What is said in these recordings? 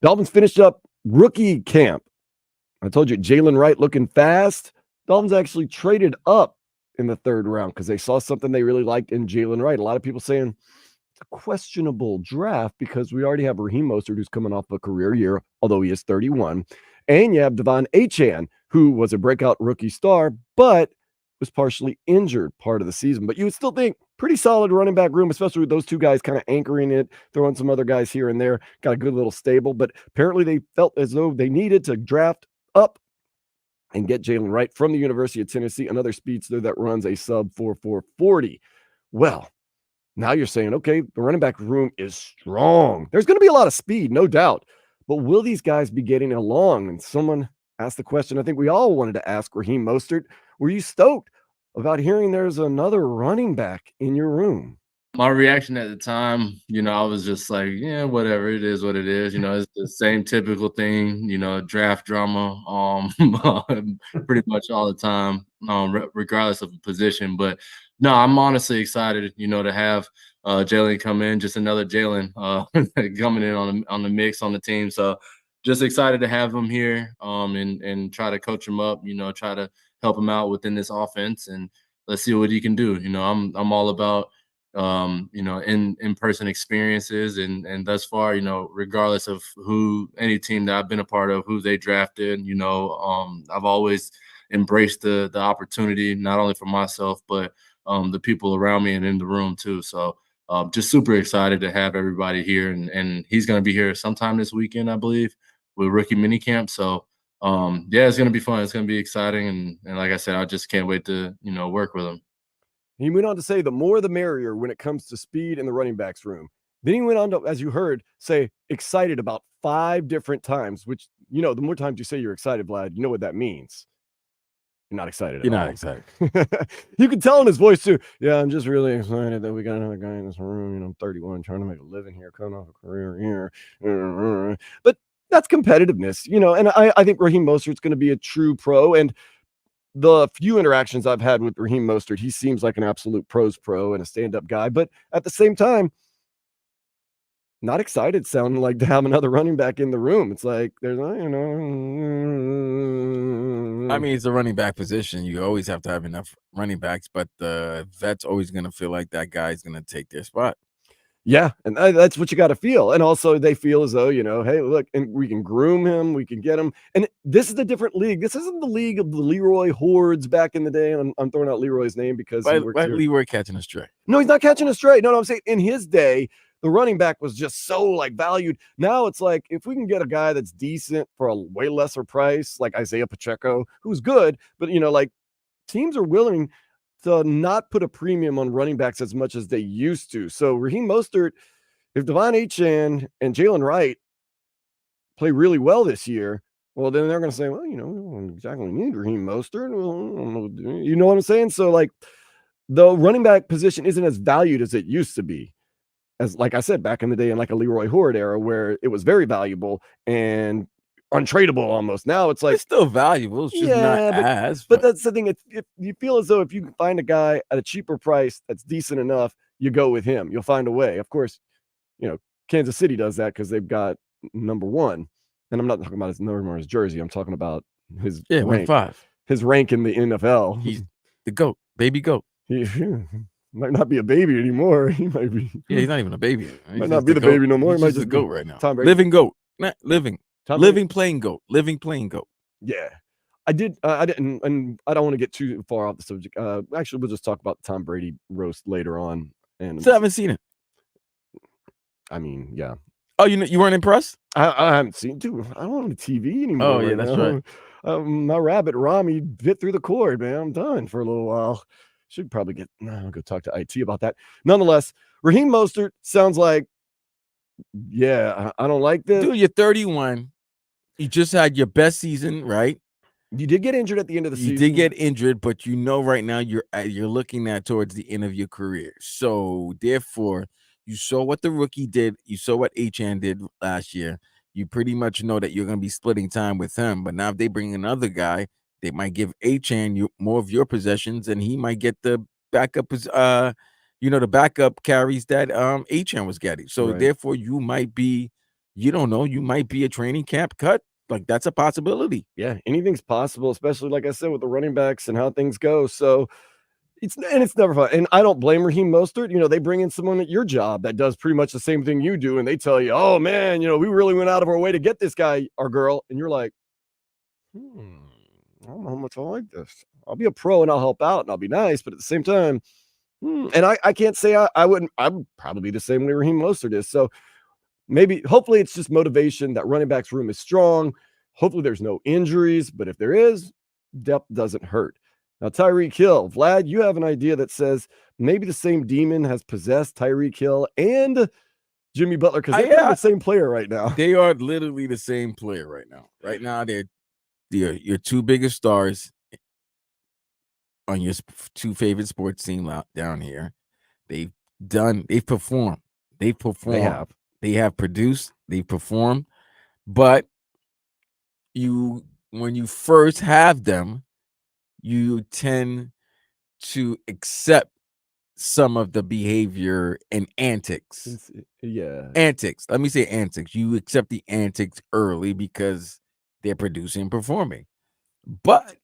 Dolphins finished up rookie camp. I told you, Jalen Wright looking fast. Dolphins actually traded up in the third round because they saw something they really liked in Jalen Wright. A lot of people saying it's a questionable draft because we already have Raheem Mostert, who's coming off a career year, although he is 31. And you have Devon Achane, who was a breakout rookie star, but was partially injured part of the season. But you would still think pretty solid running back room, especially with those two guys kind of anchoring it, throwing some other guys here and there. Got a good little stable, but apparently they felt as though they needed to draft up and get Jalen Wright from the University of Tennessee, another speedster that runs a sub 4.40. Well, now you're saying, okay, the running back room is strong. There's going to be a lot of speed, no doubt. But will these guys be getting along? And someone asked the question I think we all wanted to ask Raheem Mostert. Were you stoked about hearing there's another running back in your room? My reaction at the time, I was just like, yeah, whatever. It is what it is. It's the same typical thing, draft drama, pretty much all the time, regardless of the position. But no, I'm honestly excited, to have Jalen come in, just another Jalen coming in on the mix on the team. So just excited to have him here and try to coach him up, try to help him out within this offense. And let's see what he can do. I'm all about in-person experiences and thus far, regardless of any team that I've been a part of, who they drafted, I've always embraced the opportunity, not only for myself, but the people around me and in the room too. So just super excited to have everybody here and he's going to be here sometime this weekend, I believe, with rookie minicamp. So yeah, it's going to be fun. It's going to be exciting. And like I said, I just can't wait to, work with him. He went on to say the more the merrier when it comes to speed in the running backs room. Then he went on to, as you heard, say excited about 5 different times, which, the more times you say you're excited, Vlad, you know what that means. You're not excited at all. You're not excited. You can tell in his voice too. Yeah, I'm just really excited that we got another guy in this room. I'm 31, trying to make a living here, coming off a career here. But that's competitiveness, and I think Raheem Mostert's going to be a true pro. And the few interactions I've had with Raheem Mostert, he seems like an absolute pros pro and a stand-up guy. But at the same time, not excited sounding like to have another running back in the room. It's like there's, I mean, it's a running back position. You always have to have enough running backs, but the vet's always going to feel like that guy's going to take their spot. Yeah, and that's what you got to feel. And also they feel as though, hey, look, and we can groom him, we can get him. And this is a different league. This isn't the league of the Leroy hordes back in the day. And I'm throwing out Leroy's name because why Leroy catching a stray? No, he's not catching a stray. No, I'm saying in his day, the running back was just so valued. Now it's like, if we can get a guy that's decent for a way lesser price, like Isaiah Pacheco, who's good, but teams are willing to not put a premium on running backs as much as they used to. So Raheem Mostert, if Devon Achane and Jalen Wright play really well this year, well, then they're going to say, well, we don't exactly need Raheem Mostert. You know what I'm saying? So the running back position isn't as valued as it used to be. As like I said, back in the day in a Leroy Horde era where it was very valuable and untradeable almost. Now it's it's still valuable. It's just not but that's the thing. If you feel as though if you can find a guy at a cheaper price that's decent enough, you go with him. You'll find a way. Of course, Kansas City does that because they've got number 1. And I'm not talking about his number or his jersey. I'm talking about his rank. 5. His rank in the NFL. He's the GOAT, baby GOAT. He might not be a baby anymore. He might be. Yeah, he's not even a baby. He might not be the baby no more. He's he might just a GOAT right now. Tom Brady. Living GOAT. Not living. Playing GOAT. Living playing GOAT. Yeah. I didn't, and I don't want to get too far off the subject. Actually, we'll just talk about the Tom Brady roast later on. And still haven't seen it. I mean, yeah. Oh, you weren't impressed? I haven't seen it, dude. I don't have TV anymore. Oh, yeah, that's right. My rabbit, Rami, bit through the cord, man. I'm done for a little while. Should probably I'll go talk to IT about that. Nonetheless, Raheem Mostert sounds like, yeah, I don't like this. Dude, you're 31. You just had your best season, right? You did get injured at the end of the season. You did get injured, but right now you're looking at towards the end of your career. So therefore, you saw what the rookie did. You saw what Achane did last year. You pretty much know that you're going to be splitting time with him. But now if they bring another guy, they might give Achane more of your possessions, and he might get the backup. The backup carries that Achane was getting. So therefore, you might be you don't know. You might be a training camp cut. Like, that's a possibility. Yeah, anything's possible, especially like I said with the running backs and how things go. So it's never fun. And I don't blame Raheem Mostert. They bring in someone at your job that does pretty much the same thing you do, and they tell you, "Oh man, we really went out of our way to get this guy or girl," and you're like, I don't know how much I like this. I'll be a pro and I'll help out and I'll be nice, but at the same time, and I can't say I wouldn't. I would probably be the same way Raheem Mostert is. So hopefully it's just motivation. That running backs room is strong. Hopefully there's no injuries, but if there is, depth doesn't hurt. Now, Tyreek Hill, Vlad, you have an idea that says maybe the same demon has possessed Tyreek Hill and Jimmy Butler because they're the same player right now. They are literally the same player right now. Right now, they're your two biggest stars on your two favorite sports team down here. They've performed. They have produced. They performed. But when you first have them, you tend to accept some of the behavior and antics. Antics. Let me say antics. You accept the antics early because they're producing and performing. But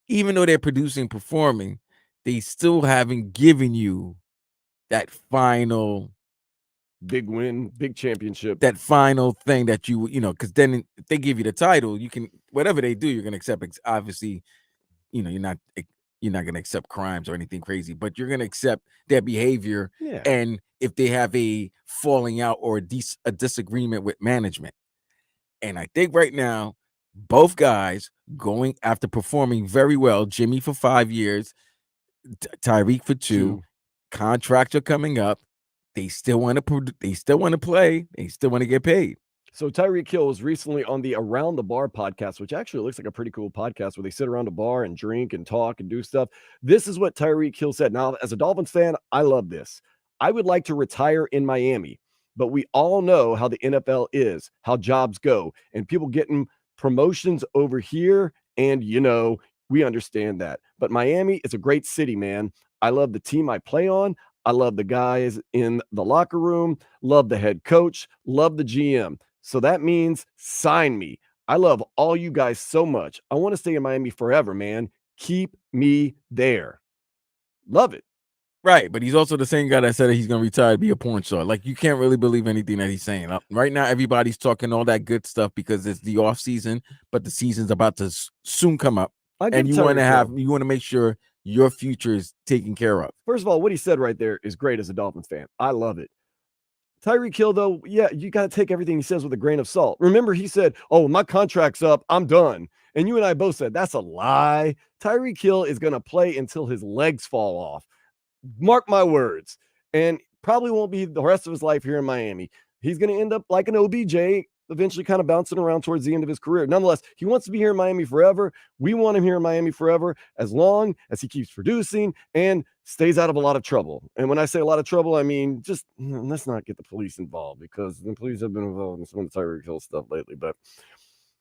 even though they're producing and performing, they still haven't given you that final big win, big championship, that final thing that because then if they give you the title, you can, whatever they do, you're going to accept. Obviously, you're not going to accept crimes or anything crazy, but you're going to accept their behavior. Yeah. And if they have a falling out or a disagreement with management. And I think right now, both guys going after performing very well, Jimmy for 5 years, Tyreek for 2, contracts are coming up. They still want to play. They still want to get paid. So Tyreek Hill was recently on the Around the Bar podcast, which actually looks like a pretty cool podcast where they sit around a bar and drink and talk and do stuff. This is what Tyreek Hill said. Now, as a Dolphins fan, I love this. I would like to retire in Miami, but we all know how the NFL is, how jobs go, and people getting promotions over here. And, we understand that. But Miami is a great city, man. I love the team I play on. I love the guys in the locker room, love the head coach, love the GM. So that means sign me. I love all you guys so much. I want to stay in Miami forever, man. Keep me there. Love it. Right, but he's also the same guy that said that he's going to retire to be a porn star. Like, you can't really believe anything that he's saying. Right now, everybody's talking all that good stuff because it's the off season, but the season's about to soon come up. And you want to make sure your future is taken care of. First of all, what he said right there is great as a Dolphins fan. I love it. Tyreek Hill, though, yeah, you got to take everything he says with a grain of salt. Remember, he said, "Oh, my contract's up. I'm done." And you and I both said, that's a lie. Tyreek Hill is going to play until his legs fall off. Mark my words. And probably won't be the rest of his life here in Miami. He's going to end up like an OBJ, eventually kind of bouncing around towards the end of his career. Nonetheless, he wants to be here in Miami forever. We want him here in Miami forever, as long as he keeps producing and stays out of a lot of trouble. And when I say a lot of trouble, I mean, just let's not get the police involved, because the police have been involved in some of the Tyreek Hill stuff lately. But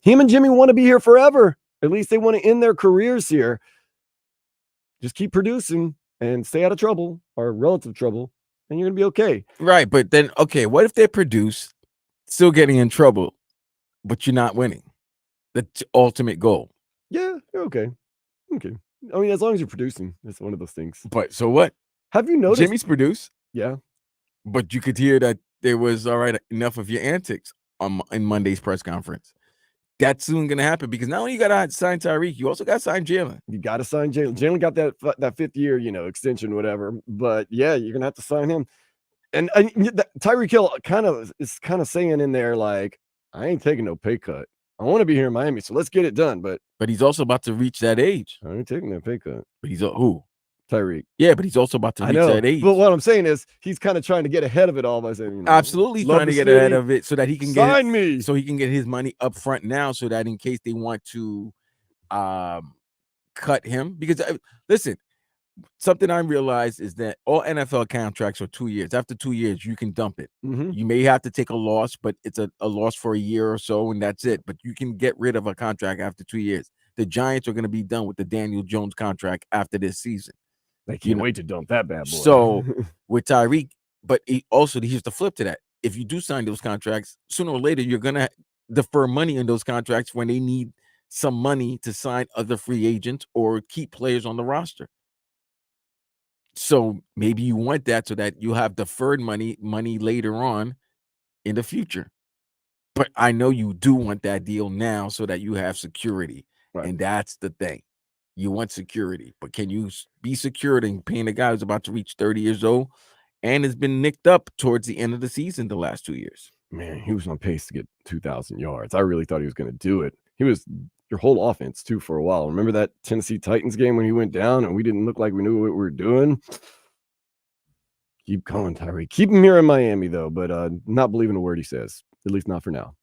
him and Jimmy want to be here forever. At least they want to end their careers here. Just keep producing and stay out of trouble or relative trouble, and you're going to be okay. Right, but then, okay, what if they produce, still getting in trouble, but you're not winning? The ultimate goal. Yeah, you're okay. Okay. I mean, as long as you're producing, it's one of those things. But so what? Have you noticed? Jimmy's produced. Yeah. But you could hear that there was, all right, enough of your antics in Monday's press conference. That's soon going to happen, because not only you got to sign Tyreek, you also got to sign Jalen. You got to sign Jalen. Jalen got that 5th year, extension, whatever. But yeah, you're going to have to sign him. And Tyreek Hill is kind of saying in there, like, I ain't taking no pay cut. I want to be here in Miami, so let's get it done. But he's also about to reach that age. I ain't taking that pay cut. But he's who? Tyreek. Yeah, but he's also about to reach that age. But what I'm saying is, he's kind of trying to get ahead of it all by saying, absolutely trying to get ahead of it so that he can sign me, so he can get his money up front now, so that in case they want to cut him. Because listen, something I realized is that all NFL contracts are 2 years. After 2 years, you can dump it. Mm-hmm. You may have to take a loss, but it's a loss for a year or so, and that's it. But you can get rid of a contract after 2 years. The Giants are going to be done with the Daniel Jones contract after this season. They can't wait to dump that bad boy. So with Tyreek, but here's the flip to that. if you do sign those contracts, sooner or later you're gonna defer money in those contracts when they need some money to sign other free agents or keep players on the roster. So maybe you want that so that you have deferred money later on in the future. But I know you do want that deal now so that you have security. Right. And that's the thing. You want security, but can you be secured in paying a guy who's about to reach 30 years old and has been nicked up towards the end of the season the last 2 years? Man, he was on pace to get 2,000 yards. I really thought he was going to do it. He was your whole offense too for a while. Remember that Tennessee Titans game when he went down and we didn't look like we knew what we were doing? Keep going, Tyreek. Keep him here in Miami though, but not believing a word he says, at least not for now.